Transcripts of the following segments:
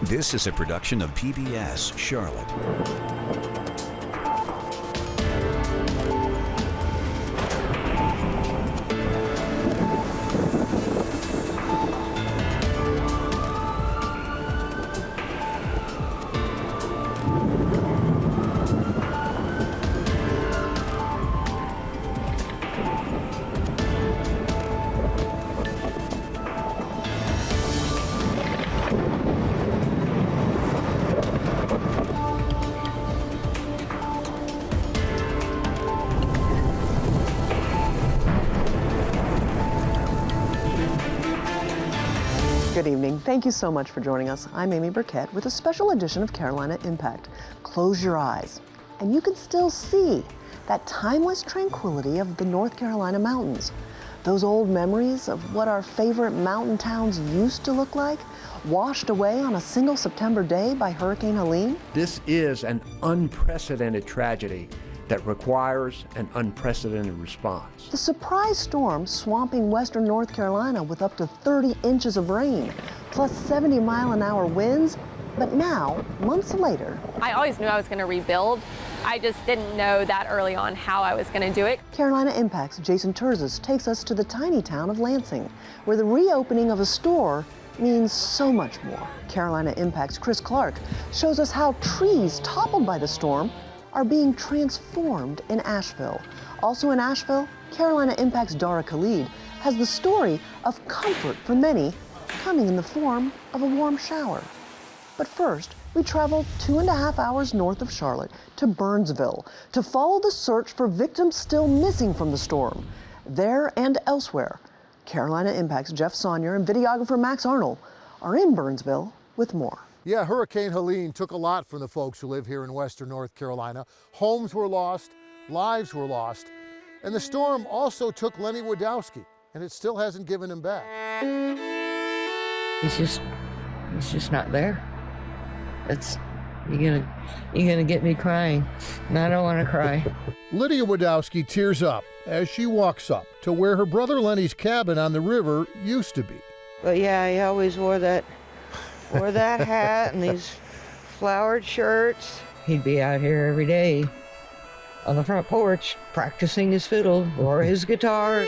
This is a production of PBS Charlotte. Good evening. Thank you so much for joining us. I'm Amy Burkett with a special edition of Carolina Impact. Close your eyes, and you can still see that timeless tranquility of the North Carolina mountains. Those old memories of what our favorite mountain towns used to look like, washed away on a single September day by Hurricane Helene. This is an unprecedented tragedy that requires an unprecedented response. The surprise storm swamping western North Carolina with up to 30 inches of rain, plus 70-mile-an-hour winds. But now, months later, I always knew I was going to rebuild. I just didn't know that early on how I was going to do it. Carolina Impact's Jason Terzis takes us to the tiny town of Lansing, where the reopening of a store means so much more. Carolina Impact's Chris Clark shows us how trees toppled by the storm are being transformed in Asheville. Also in Asheville, Carolina Impact's Dara Khalid has the story of comfort for many coming in the form of a warm shower. But first, we travel 2.5 hours north of Charlotte to Burnsville to follow the search for victims still missing from the storm. There and elsewhere, Carolina Impact's Jeff Saunier and videographer Max Arnold are in Burnsville with more. Yeah, Hurricane Helene took a lot from the folks who live here in western North Carolina. Homes were lost, lives were lost, and the storm also took Lenny Wadowski, and it still hasn't given him back. He's just not there. You're gonna get me crying, and I don't want to cry. Lydia Wadowski tears up as she walks up to where her brother Lenny's cabin on the river used to be. But yeah, he always wore that hat and these flowered shirts. He'd be out here every day on the front porch practicing his fiddle or his guitar.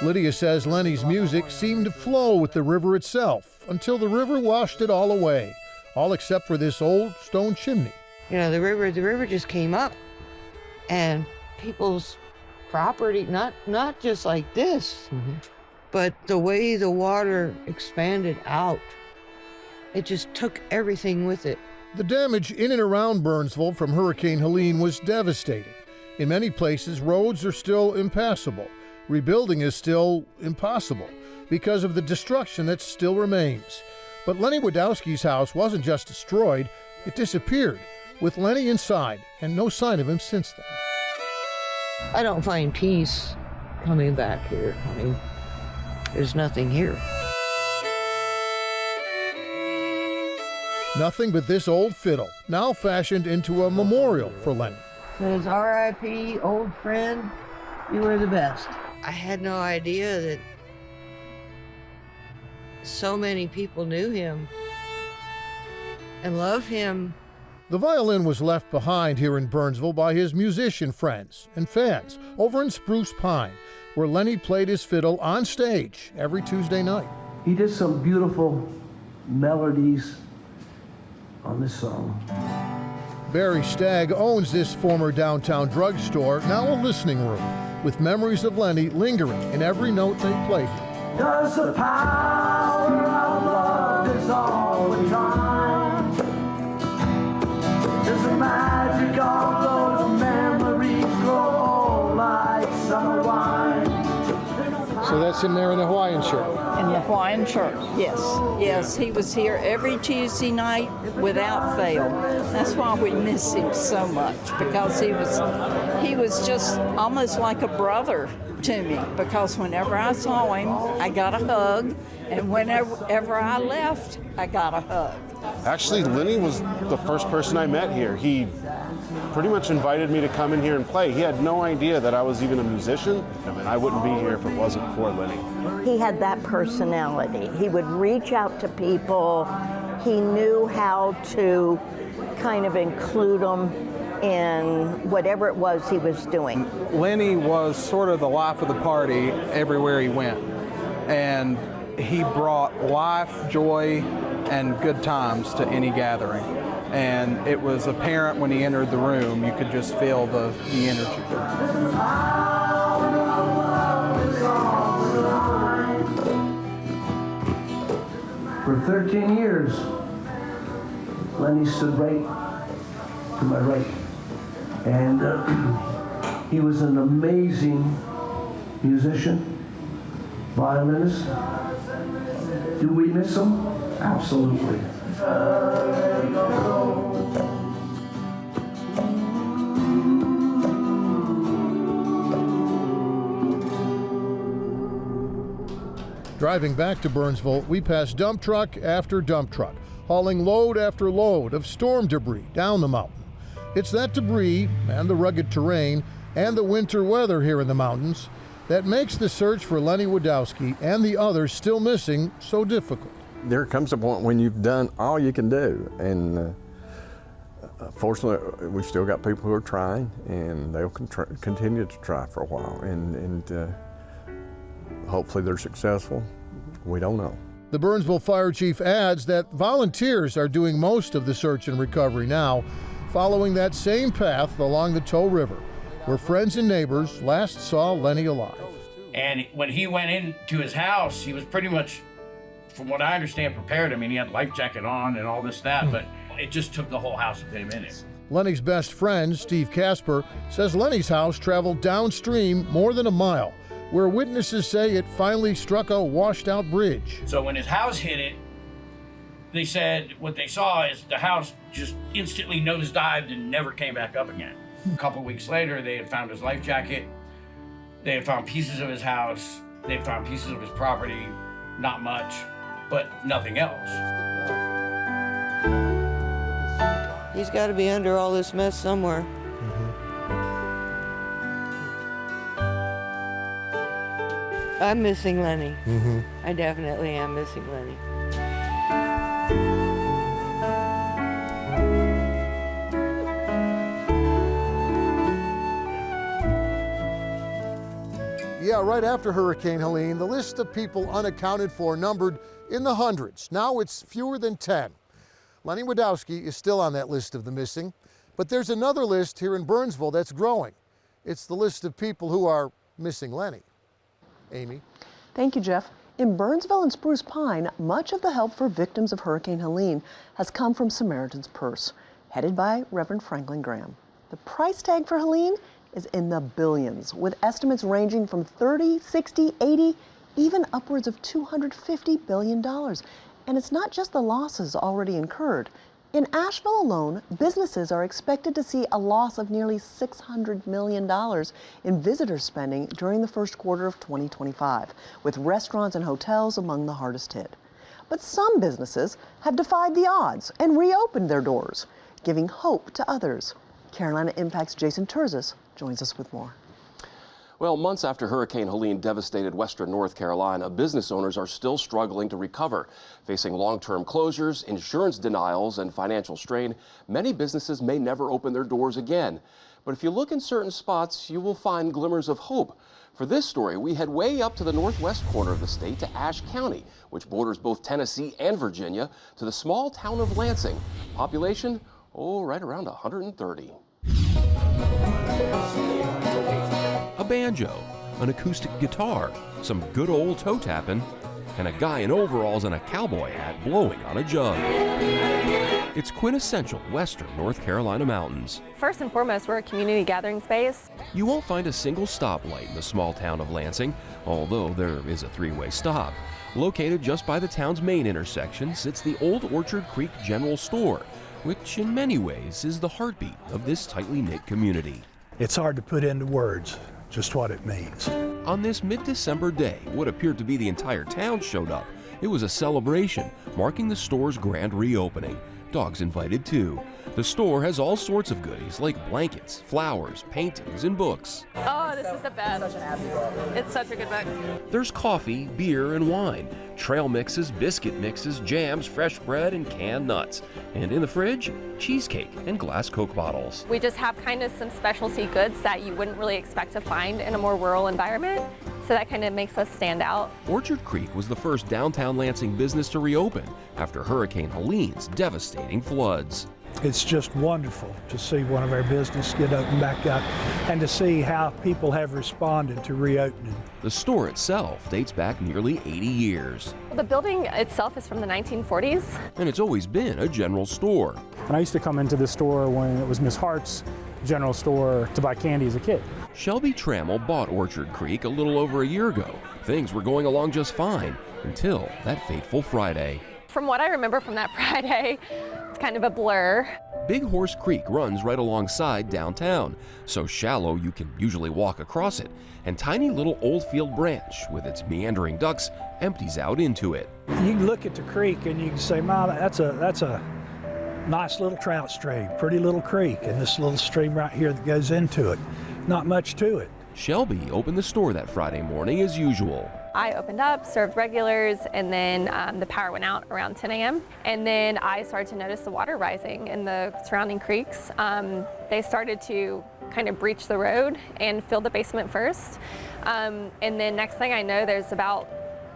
Lydia says Lenny's music seemed to flow with the river itself until the river washed it all away, all except for this old stone chimney. You know, the river just came up, and people's property, not just like this, but the way the water expanded out, it just took everything with it. The damage in and around Burnsville from Hurricane Helene was devastating. In many places, roads are still impassable. Rebuilding is still impossible because of the destruction that still remains. But Lenny Wadowski's house wasn't just destroyed, it disappeared, with Lenny inside and no sign of him since then. I don't find peace coming back here. I mean, there's nothing here. Nothing but this old fiddle, now fashioned into a memorial for Lenny. Says, R.I.P., old friend, you were the best. I had no idea that so many people knew him and loved him. The violin was left behind here in Burnsville by his musician friends and fans over in Spruce Pine, where Lenny played his fiddle on stage every Tuesday night. He did some beautiful melodies on this song. Barry Stagg owns this former downtown drugstore, now a listening room, with memories of Lenny lingering in every note they played. Does the power of love is all the time? Does the magic of those memories grow like summer wine? So that's him there in the Hawaiian shirt. In the Hawaiian shirt, yes. Yes, he was here every Tuesday night without fail. That's why we miss him so much, because he was just almost like a brother to me, because whenever I saw him, I got a hug, and whenever I left, I got a hug. Actually, Lenny was the first person I met here. He pretty much invited me to come in here and play. He had no idea that I was even a musician. I mean, I wouldn't be here if it wasn't for Lenny. He had that personality. He would reach out to people. He knew how to kind of include them in whatever it was he was doing. Lenny was sort of the life of the party everywhere he went. And he brought life, joy, and good times to any gathering. And it was apparent when he entered the room, you could just feel the energy. For 13 years, Lenny stood right to my right. And he was an amazing musician, violinist. Do we miss him? Absolutely. Driving back to Burnsville, we pass dump truck after dump truck, hauling load after load of storm debris down the mountain. It's that debris and the rugged terrain and the winter weather here in the mountains that makes the search for Lenny Wadowski and the others still missing so difficult. There comes a point when you've done all you can do, and fortunately we've still got people who are trying, and they'll continue to try for a while, and hopefully they're successful. We don't know. The Burnsville Fire Chief adds that volunteers are doing most of the search and recovery now, following that same path along the Tow River, where friends and neighbors last saw Lenny alive. And when he went into his house, he was pretty much, from what I understand, prepared. I mean, he had a life jacket on and all this, that, but it just took the whole house with him in it. Lenny's best friend, Steve Casper, says Lenny's house traveled downstream more than a mile, where witnesses say it finally struck a washed-out bridge. So when his house hit it, they said what they saw is the house just instantly nosedived and never came back up again. A couple weeks later, they had found his life jacket. They had found pieces of his house. They had found pieces of his property, not much, but nothing else. He's got to be under all this mess somewhere. I'm missing Lenny. I definitely am missing Lenny. Yeah, right after Hurricane Helene, the list of people unaccounted for numbered in the hundreds. Now it's fewer than 10. Lenny Wadowski is still on that list of the missing, but there's another list here in Burnsville that's growing. It's the list of people who are missing Lenny. Amy? Thank you, Jeff. In Burnsville and Spruce Pine, much of the help for victims of Hurricane Helene has come from Samaritan's Purse, headed by Reverend Franklin Graham. The price tag for Helene is in the billions, with estimates ranging from 30, 60, 80, even upwards of $250 billion. And it's not just the losses already incurred. In Asheville alone, businesses are expected to see a loss of nearly $600 million in visitor spending during the first quarter of 2025, with restaurants and hotels among the hardest hit. But some businesses have defied the odds and reopened their doors, giving hope to others. Carolina Impact's Jason Terzis joins us with more. Well, months after Hurricane Helene devastated western North Carolina, business owners are still struggling to recover. Facing long-term closures, insurance denials, and financial strain, many businesses may never open their doors again. But if you look in certain spots, you will find glimmers of hope. For this story, we head way up to the northwest corner of the state to Ashe County, which borders both Tennessee and Virginia, to the small town of Lansing. Population, right around 130. A banjo, an acoustic guitar, some good old toe tapping, and a guy in overalls and a cowboy hat blowing on a jug. It's quintessential western North Carolina mountains. First and foremost, we're a community gathering space. You won't find a single stoplight in the small town of Lansing, although there is a three-way stop. Located just by the town's main intersection sits the Old Orchard Creek General Store, which in many ways is the heartbeat of this tightly knit community. It's hard to put into words just what it means. On this mid-December day, what appeared to be the entire town showed up. It was a celebration marking the store's grand reopening. Dogs invited too. The store has all sorts of goodies like blankets, flowers, paintings, and books. Oh, this is the best. It's such a good book. There's coffee, beer, and wine, trail mixes, biscuit mixes, jams, fresh bread, and canned nuts. And in the fridge, cheesecake and glass Coke bottles. We just have kind of some specialty goods that you wouldn't really expect to find in a more rural environment. So that kind of makes us stand out. Orchard Creek was the first downtown Lansing business to reopen after Hurricane Helene's devastating floods. It's just wonderful to see one of our businesses get opened back up and to see how people have responded to reopening. The store itself dates back nearly 80 years. The building itself is from the 1940s. And it's always been a general store. And I used to come into the store when it was Miss Hart's general store to buy candy as a kid. Shelby Trammell bought Orchard Creek a little over a year ago. Things were going along just fine until that fateful Friday. From what I remember from that Friday, it's kind of a blur. Big Horse Creek runs right alongside downtown, so shallow you can usually walk across it, and tiny little Oldfield Branch with its meandering ducks empties out into it. You can look at the creek and you can say, "Ma, that's a nice little trout stream, pretty little creek, and this little stream right here that goes into it. Not much to it." Shelby opened the store that Friday morning as usual. I opened up, served regulars, and then the power went out around 10 a.m. And then I started to notice the water rising in the surrounding creeks. They started to kind of breach the road and fill the basement first. And then next thing I know, there's about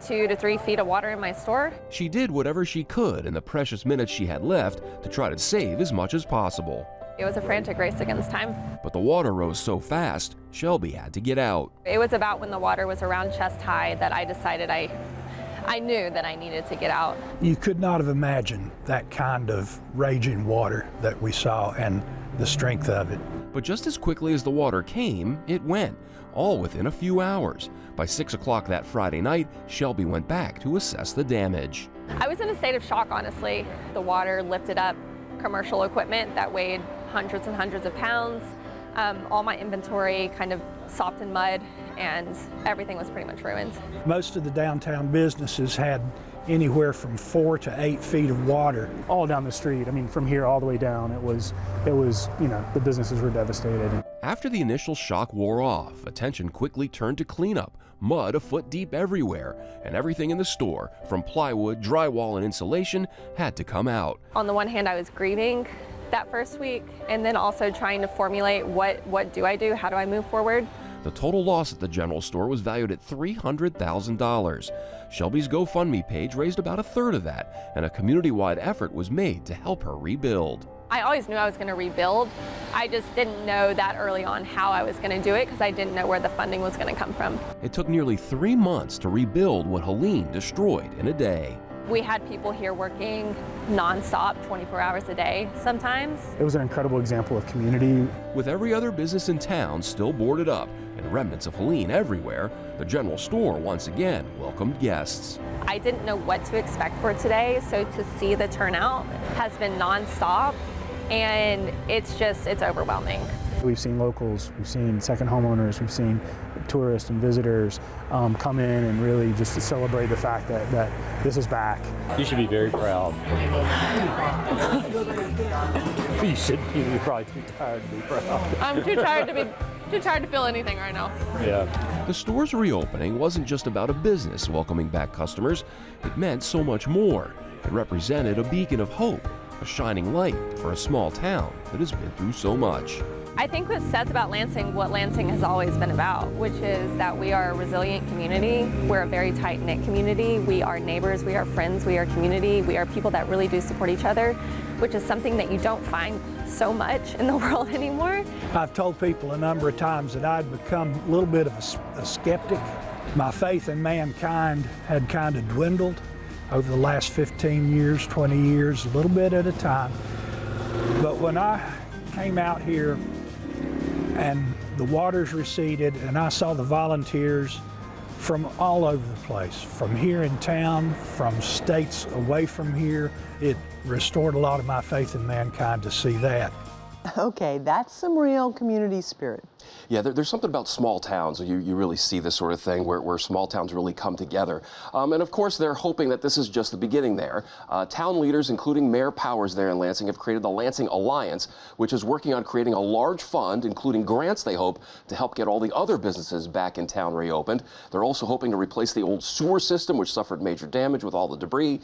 2 to 3 feet of water in my store. She did whatever she could in the precious minutes she had left to try to save as much as possible. It was a frantic race against time. But the water rose so fast, Shelby had to get out. It was about when the water was around chest high that I decided I knew that I needed to get out. You could not have imagined that kind of raging water that we saw and the strength of it. But just as quickly as the water came, it went, all within a few hours. By 6 o'clock that Friday night, Shelby went back to assess the damage. I was in a state of shock, honestly. The water lifted up commercial equipment that weighed hundreds and hundreds of pounds. All my inventory kind of sopped in mud, and everything was pretty much ruined. Most of the downtown businesses had anywhere from 4 to 8 feet of water. All down the street, I mean, from here all the way down, it was, you know, the businesses were devastated. After the initial shock wore off, attention quickly turned to cleanup. Mud a foot deep everywhere, and everything in the store, from plywood, drywall, and insulation, had to come out. On the one hand, I was grieving that first week, and then also trying to formulate what do I do, how do I move forward. The total loss at the general store was valued at $300,000. Shelby's GoFundMe page raised about a third of that, and a community-wide effort was made to help her rebuild. I always knew I was going to rebuild. I just didn't know that early on how I was going to do it because I didn't know where the funding was going to come from. It took nearly 3 months to rebuild what Helene destroyed in a day. We had people here working nonstop, 24 hours a day sometimes. It was an incredible example of community. With every other business in town still boarded up and remnants of Helene everywhere, the general store once again welcomed guests. I didn't know what to expect for today, so to see the turnout has been nonstop, and it's overwhelming. We've seen locals, we've seen second homeowners, we've seen tourists and visitors come in and really just to celebrate the fact that this is back. You should be very proud. You should be. You're probably too tired to be proud. I'm too tired to feel anything right now. Yeah. The store's reopening wasn't just about a business welcoming back customers. It meant so much more. It represented a beacon of hope, a shining light for a small town that has been through so much. I think what says about Lansing what Lansing has always been about, which is that we are a resilient community. We're a very tight-knit community. We are neighbors, we are friends, we are community. We are people that really do support each other, which is something that you don't find so much in the world anymore. I've told people a number of times that I'd become a little bit of a skeptic. My faith in mankind had kind of dwindled over the last 15 years, 20 years, a little bit at a time. But when I came out here and the waters receded and I saw the volunteers from all over the place, from here in town, from states away from here, it restored a lot of my faith in mankind to see that. Okay, that's some real community spirit. Yeah, there's something about small towns. You really see this sort of thing where small towns really come together. And of course, they're hoping that this is just the beginning there. Town leaders, including Mayor Powers there in Lansing, have created the Lansing Alliance, which is working on creating a large fund, including grants, they hope, to help get all the other businesses back in town reopened. They're also hoping to replace the old sewer system, which suffered major damage with all the debris.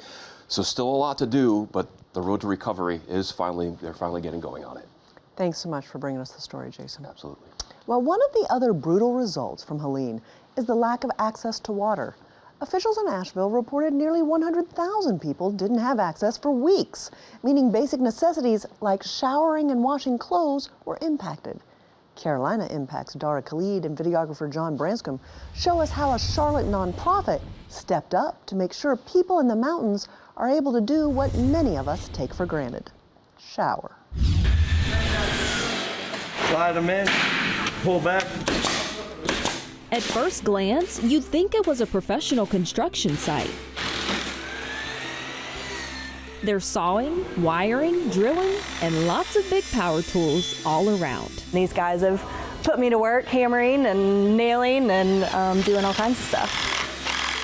So still a lot to do, but the road to recovery is they're finally getting going on it. Thanks so much for bringing us the story, Jason. Absolutely. Well, one of the other brutal results from Helene is the lack of access to water. Officials in Asheville reported nearly 100,000 people didn't have access for weeks, meaning basic necessities like showering and washing clothes were impacted. Carolina Impact's Dara Khalid and videographer John Branscombe show us how a Charlotte nonprofit stepped up to make sure people in the mountains are able to do what many of us take for granted: shower. Slide them in, pull back. At first glance, you'd think it was a professional construction site. There's sawing, wiring, drilling, and lots of big power tools all around. These guys have put me to work hammering and nailing and doing all kinds of stuff.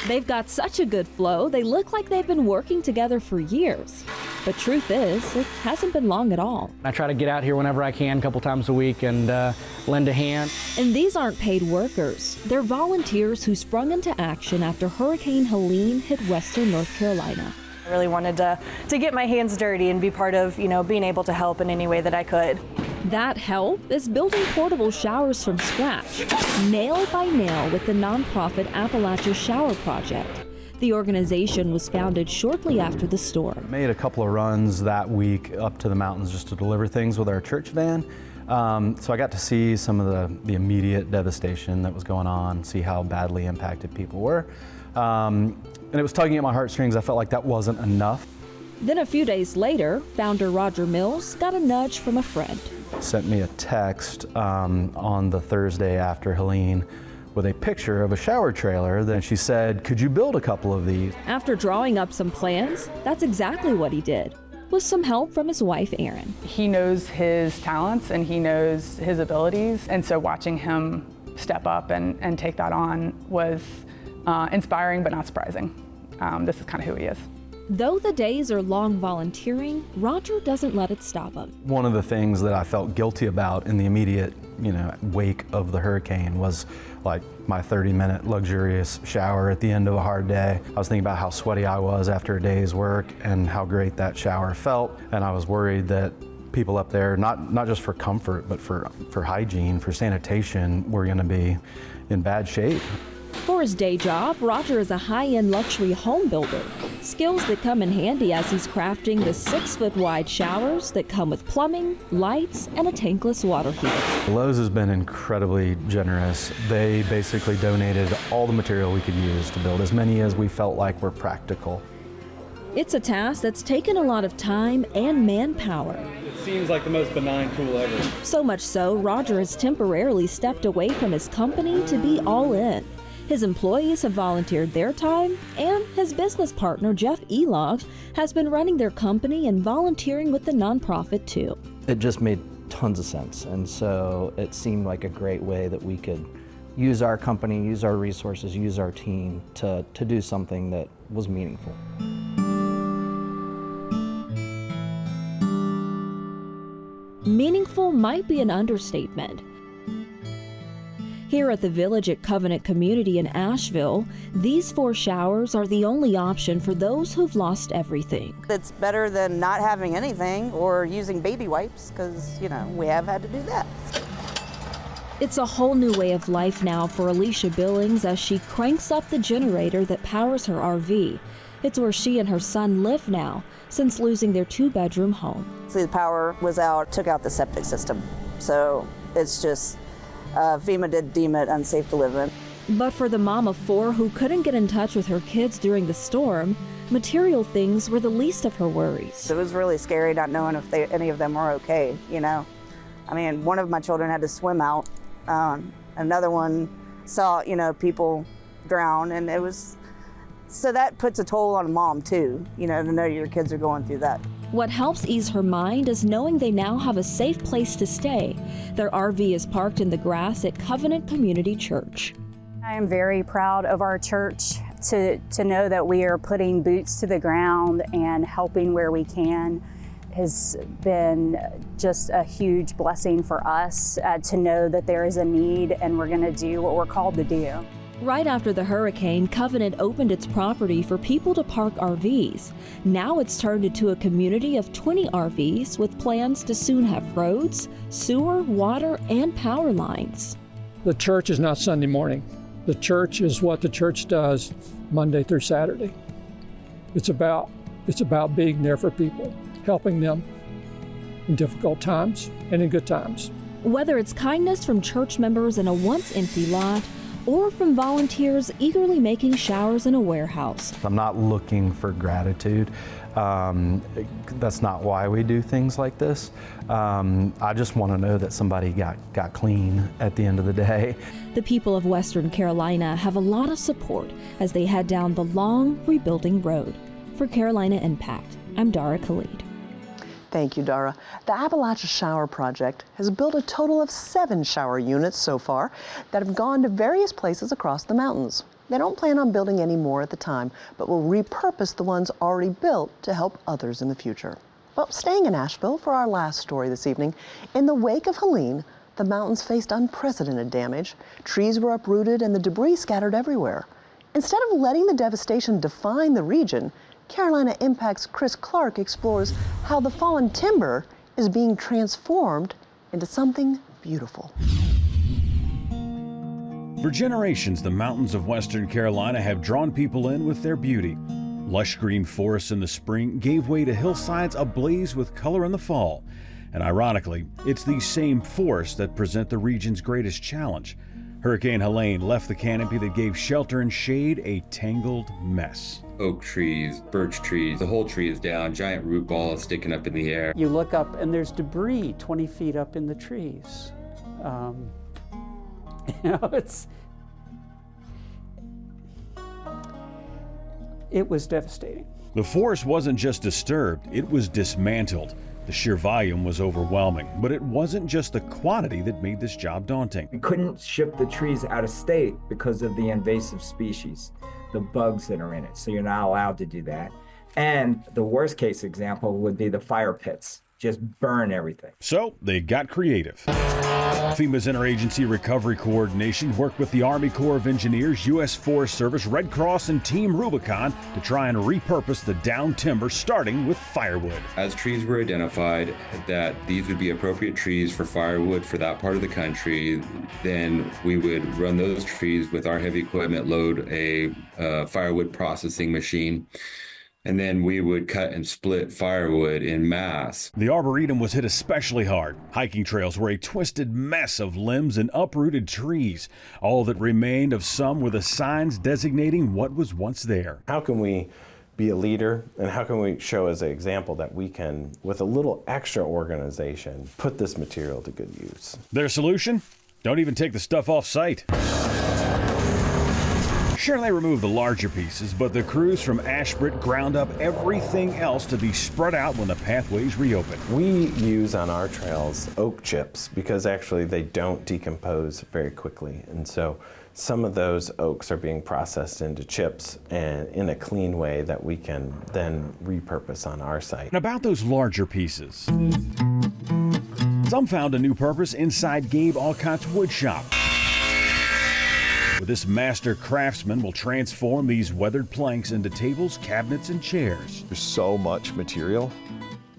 They've got such a good flow, they look like they've been working together for years. But truth is, it hasn't been long at all. I try to get out here whenever I can, a couple times a week, and lend a hand. And these aren't paid workers. They're volunteers who sprung into action after Hurricane Helene hit western North Carolina. I really wanted to get my hands dirty and be part of, being able to help in any way that I could. That help is building portable showers from scratch, nail by nail, with the nonprofit Appalachia Shower Project. The organization was founded shortly after the storm. Made a couple of runs that week up to the mountains just to deliver things with our church van. So I got to see some of the immediate devastation that was going on, see how badly impacted people were. And it was tugging at my heartstrings. I felt like that wasn't enough. Then a few days later, founder Roger Mills got a nudge from a friend. Sent me a text on the Thursday after Helene with a picture of a shower trailer. Then she said, "Could you build a couple of these?" After drawing up some plans, that's exactly what he did, with some help from his wife, Erin. He knows his talents and he knows his abilities, and so watching him step up and take that on was inspiring but not surprising. This is kind of who he is. Though the days are long volunteering, Roger doesn't let it stop him. One of the things that I felt guilty about in the immediate, wake of the hurricane was like my 30-minute luxurious shower at the end of a hard day. I was thinking about how sweaty I was after a day's work and how great that shower felt. And I was worried that people up there, not just for comfort, but for hygiene, for sanitation, were gonna be in bad shape. For his day job, Roger is a high-end luxury home builder, skills that come in handy as he's crafting the 6-foot-wide showers that come with plumbing, lights, and a tankless water heater. Lowe's has been incredibly generous. They basically donated all the material we could use to build as many as we felt like were practical. It's a task that's taken a lot of time and manpower. It seems like the most benign tool ever. So much so, Roger has temporarily stepped away from his company to be all in. His employees have volunteered their time, and his business partner, Jeff Elog, has been running their company and volunteering with the nonprofit too. It just made tons of sense, and so it seemed like a great way that we could use our company, use our resources, use our team to do something that was meaningful. Meaningful might be an understatement. Here at the Village at Covenant Community in Asheville, these 4 showers are the only option for those who've lost everything. It's better than not having anything or using baby wipes, because, we have had to do that. It's a whole new way of life now for Alicia Billings as she cranks up the generator that powers her RV. It's where she and her son live now, since losing their 2-bedroom home. So the power was out, took out the septic system. So it's just, FEMA did deem it unsafe to live in. But for the mom of 4 who couldn't get in touch with her kids during the storm, material things were the least of her worries. It was really scary not knowing if any of them were okay, I mean, one of my children had to swim out. Another one saw, people drown, and it was, so that puts a toll on a mom too, to know your kids are going through that. What helps ease her mind is knowing they now have a safe place to stay. Their RV is parked in the grass at Covenant Community Church. I am very proud of our church to know that we are putting boots to the ground and helping where we can. Has been just a huge blessing for us to know that there is a need and we're going to do what we're called to do. Right after the hurricane, Covenant opened its property for people to park RVs. Now it's turned into a community of 20 RVs with plans to soon have roads, sewer, water, and power lines. The church is not Sunday morning. The church is what the church does Monday through Saturday. It's about being there for people, helping them in difficult times and in good times. Whether it's kindness from church members in a once empty lot or from volunteers eagerly making showers in a warehouse. I'm not looking for gratitude. That's not why we do things like this. I just want to know that somebody got clean at the end of the day. The people of Western Carolina have a lot of support as they head down the long rebuilding road. For Carolina Impact, I'm Dara Khalid. Thank you, Dara. The Appalachia Shower Project has built a total of 7 shower units so far that have gone to various places across the mountains. They don't plan on building any more at the time, but will repurpose the ones already built to help others in the future. Well, staying in Asheville for our last story this evening, in the wake of Helene, the mountains faced unprecedented damage. Trees were uprooted and the debris scattered everywhere. Instead of letting the devastation define the region, Carolina Impact's Chris Clark explores how the fallen timber is being transformed into something beautiful. For generations, the mountains of Western Carolina have drawn people in with their beauty. Lush green forests in the spring gave way to hillsides ablaze with color in the fall. And ironically, it's these same forests that present the region's greatest challenge. Hurricane Helene left the canopy that gave shelter and shade a tangled mess. Oak trees, birch trees, the whole tree is down, giant root balls sticking up in the air. You look up and there's debris 20 feet up in the trees. It was devastating. The forest wasn't just disturbed, it was dismantled. The sheer volume was overwhelming, but it wasn't just the quantity that made this job daunting. We couldn't ship the trees out of state because of the invasive species, the bugs that are in it, so you're not allowed to do that. And the worst case example would be the fire pits, just burn everything. So they got creative. FEMA's Interagency Recovery Coordination worked with the Army Corps of Engineers, U.S. Forest Service, Red Cross, and Team Rubicon to try and repurpose the downed timber, starting with firewood. As trees were identified that these would be appropriate trees for firewood for that part of the country, then we would run those trees with our heavy equipment, load a firewood processing machine, and then we would cut and split firewood in mass. The Arboretum was hit especially hard. Hiking trails were a twisted mess of limbs and uprooted trees. All that remained of some were the signs designating what was once there. How can we be a leader, and how can we show as an example that we can, with a little extra organization, put this material to good use? Their solution? Don't even take the stuff off site. Sure, they removed the larger pieces, but the crews from Ashbridge ground up everything else to be spread out when the pathways reopen. We use on our trails oak chips because actually they don't decompose very quickly. And so some of those oaks are being processed into chips and in a clean way that we can then repurpose on our site. And about those larger pieces, some found a new purpose inside Gabe Alcott's wood shop. This master craftsman will transform these weathered planks into tables, cabinets, and chairs. There's so much material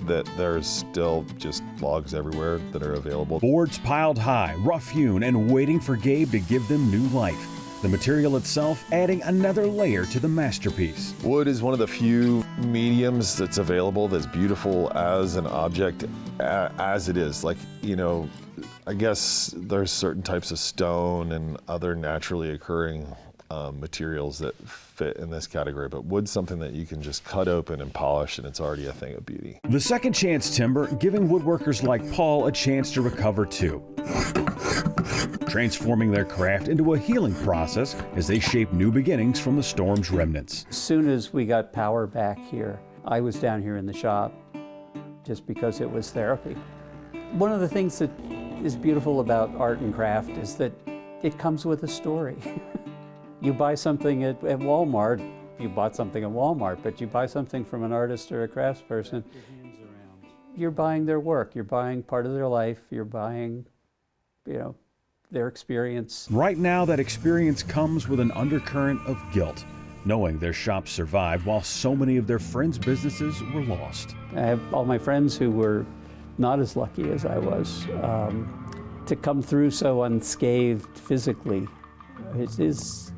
that there's still just logs everywhere that are available. Boards piled high, rough-hewn, and waiting for Gabe to give them new life. The material itself adding another layer to the masterpiece. Wood is one of the few mediums that's available that's beautiful as an object as it is. Like, you know, I guess there's certain types of stone and other naturally occurring materials that fit in this category, but wood's something that you can just cut open and polish and it's already a thing of beauty. The second chance timber giving woodworkers like Paul a chance to recover too, transforming their craft into a healing process as they shape new beginnings from the storm's remnants. As soon as we got power back here, I was down here in the shop just because it was therapy. One of the things that is beautiful about art and craft is that it comes with a story. You buy something at Walmart, you bought something at Walmart, but you buy something from an artist or a craftsperson, you're buying their work, you're buying part of their life, you're buying, their experience. Right now, that experience comes with an undercurrent of guilt, knowing their shop survived while so many of their friends' businesses were lost. I have all my friends who were not as lucky as I was. To come through so unscathed physically is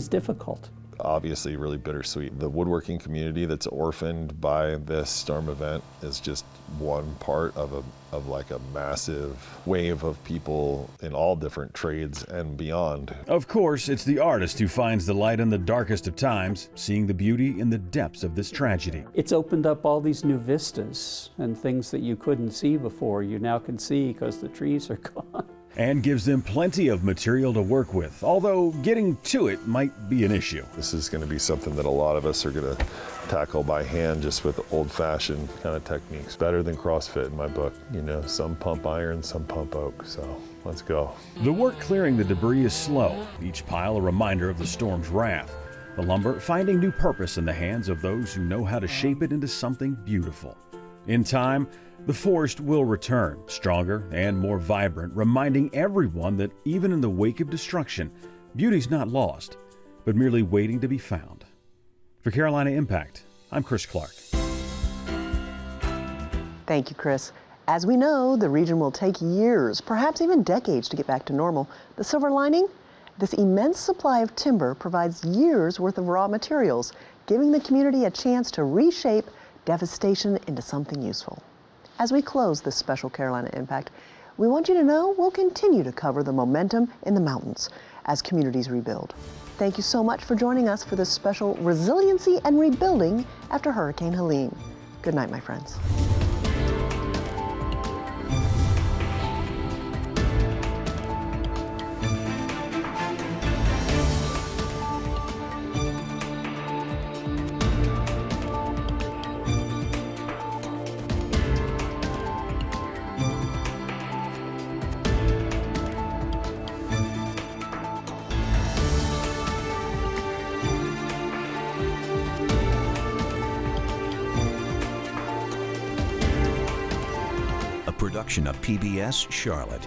difficult. Obviously really bittersweet. The woodworking community that's orphaned by this storm event is just one part of like a massive wave of people in all different trades and beyond. Of course, it's the artist who finds the light in the darkest of times, seeing the beauty in the depths of this tragedy. It's opened up all these new vistas and things that you couldn't see before, you now can see because the trees are gone. And gives them plenty of material to work with, although getting to it might be an issue. This is going to be something that a lot of us are going to tackle by hand, just with old-fashioned kind of techniques. Better than CrossFit in my book. Some pump iron, some pump oak, so let's go. The work clearing the debris is slow, each pile a reminder of the storm's wrath. The lumber finding new purpose in the hands of those who know how to shape it into something beautiful. In time, the forest will return, stronger and more vibrant, reminding everyone that even in the wake of destruction, beauty's not lost, but merely waiting to be found. For Carolina Impact, I'm Chris Clark. Thank you, Chris. As we know, the region will take years, perhaps even decades, to get back to normal. The silver lining? This immense supply of timber provides years' worth of raw materials, giving the community a chance to reshape devastation into something useful. As we close this special Carolina Impact, we want you to know we'll continue to cover the momentum in the mountains as communities rebuild. Thank you so much for joining us for this special Resiliency and Rebuilding after Hurricane Helene. Good night, my friends. Production of PBS Charlotte.